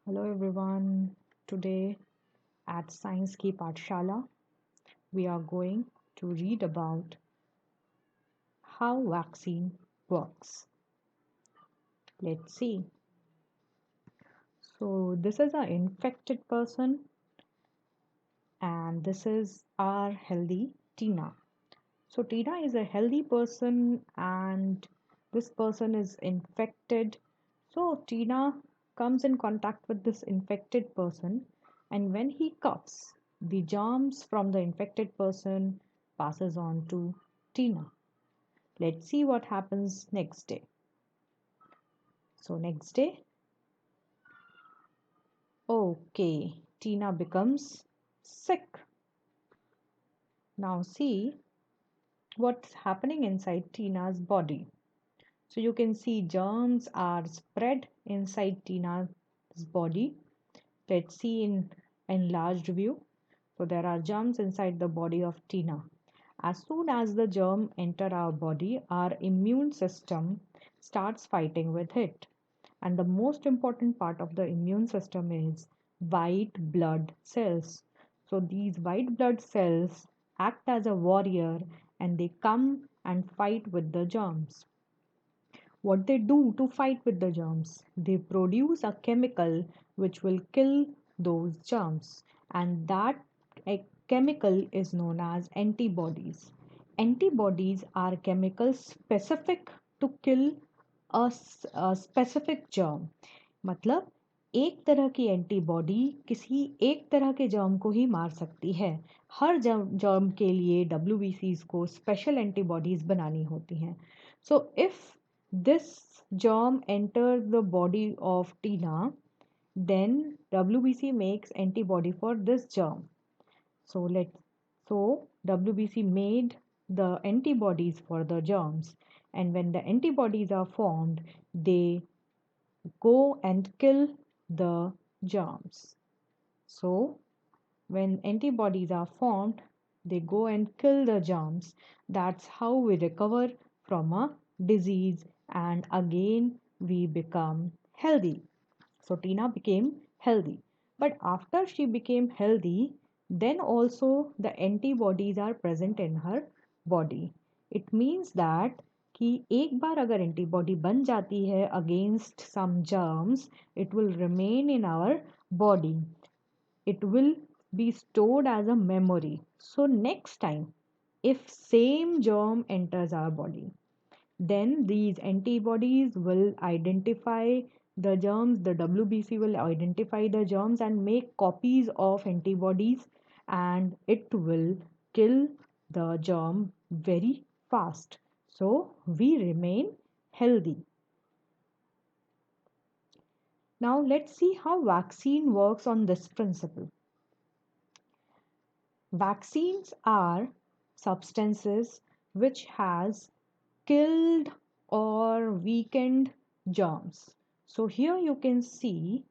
Hello everyone. Today at Science Ki Pathshala, we are going to read about how vaccine works. Let's see. So this is an infected person and this is our healthy Tina. So Tina is a healthy person and this person is infected. So Tina comes in contact with this infected person and when he coughs, the germs from the infected person passes on to Tina. Let's see what happens next day. So next day, okay, Tina becomes sick. Now see what's happening inside Tina's body. So you can see germs are spread inside Tina's body. Let's see in enlarged view. So there are germs inside the body of Tina. As soon as the germ enter our body, our immune system starts fighting with it. And the most important part of the immune system is white blood cells. So these white blood cells act as a warrior and they come and fight with the germs. What they do to fight with the germs? They produce a chemical which will kill those germs, and that chemical is known as antibodies. Antibodies are chemicals specific to kill a specific germ. मतलब एक तरह की antibody किसी एक तरह के germ को ही मार सकती है. हर जर्म के लिए WBCs को स्पेशल एंटीबॉडीज बनानी होती हैं. So if this germ enters the body of Tina, then WBC makes antibody for this germ. So WBC made the antibodies for the germs, and when the antibodies are formed, they go and kill the germs. So when antibodies are formed, they go and kill the germs. That's how we recover from a disease and again we become healthy. So Tina became healthy. But after she became healthy, then also the antibodies are present in her body. It means that कि एक बार अगर antibody बन जाती है against some germs, it will remain in our body. It will be stored as a memory. So next time, if same germ enters our body, then these antibodies will identify the germs, the WBC will identify the germs and make copies of antibodies, and it will kill the germ very fast. So we remain healthy. Now let's see how vaccine works on this principle. Vaccines are substances which has killed or weakened germs. So here you can see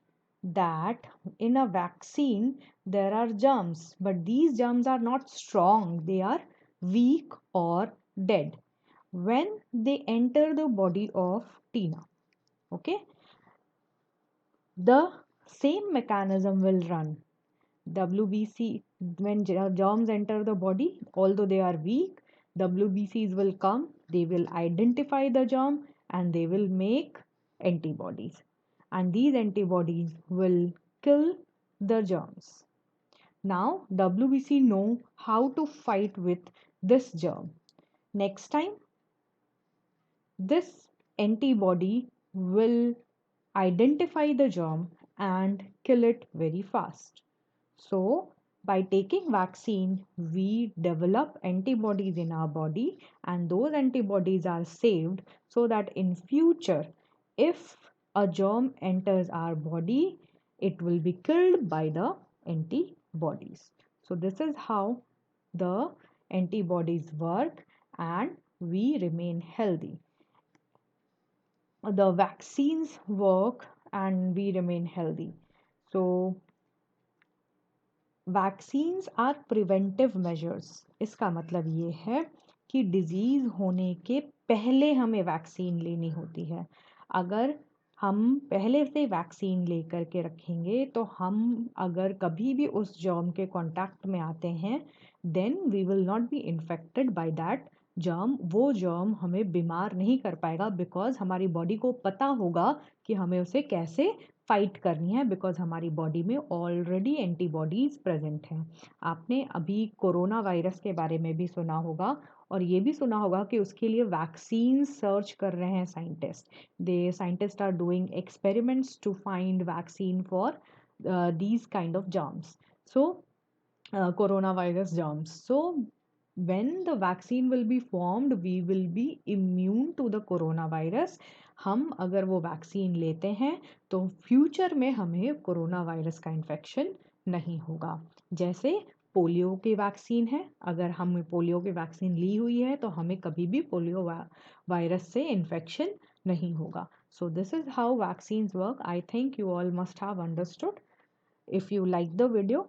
that in a vaccine there are germs, but these germs are not strong, they are weak or dead when they enter the body of Tina. Okay, the same mechanism will run. WBC, when germs enter the body, although they are weak, WBCs will come, they will identify the germ and they will make antibodies. And these antibodies will kill the germs. Now, WBC know how to fight with this germ. Next time, this antibody will identify the germ and kill it very fast. So, by taking vaccine, we develop antibodies in our body and those antibodies are saved so that in future, if a germ enters our body, it will be killed by the antibodies. So, this is how the antibodies work and we remain healthy. The vaccines work and we remain healthy. So, vaccines are preventive measures. इसका मतलब ये है कि disease होने के पहले हमें vaccine लेनी होती है. अगर हम पहले से वैक्सीन लेकर के रखेंगे तो हम अगर कभी भी उस जर्म के कांटेक्ट में आते हैं then we will not be infected by that germ. वो जर्म हमें बीमार नहीं कर पाएगा बिकॉज हमारी बॉडी को पता होगा कि हमें उसे कैसे फाइट करनी है, बिकॉज हमारी बॉडी में ऑलरेडी एंटीबॉडीज प्रेजेंट हैं। आपने अभी कोरोना वायरस के बारे में भी सुना होगा और ये भी सुना होगा कि उसके लिए वैक्सीन सर्च कर रहे हैं scientist. The scientists are doing experiments to find vaccine for these kind of germs. So, coronavirus germs. So, when the vaccine will be formed, we will be immune to the coronavirus. हम अगर वो vaccine लेते हैं तो future में हमें corona virus का infection नहीं होगा। जैसे पोलियो की वैक्सीन है, अगर हम पोलियो की वैक्सीन ली हुई है तो हमें कभी भी पोलियो वायरस से इन्फेक्शन नहीं होगा। So this is how vaccines work. I think you all must have understood. If you like the video,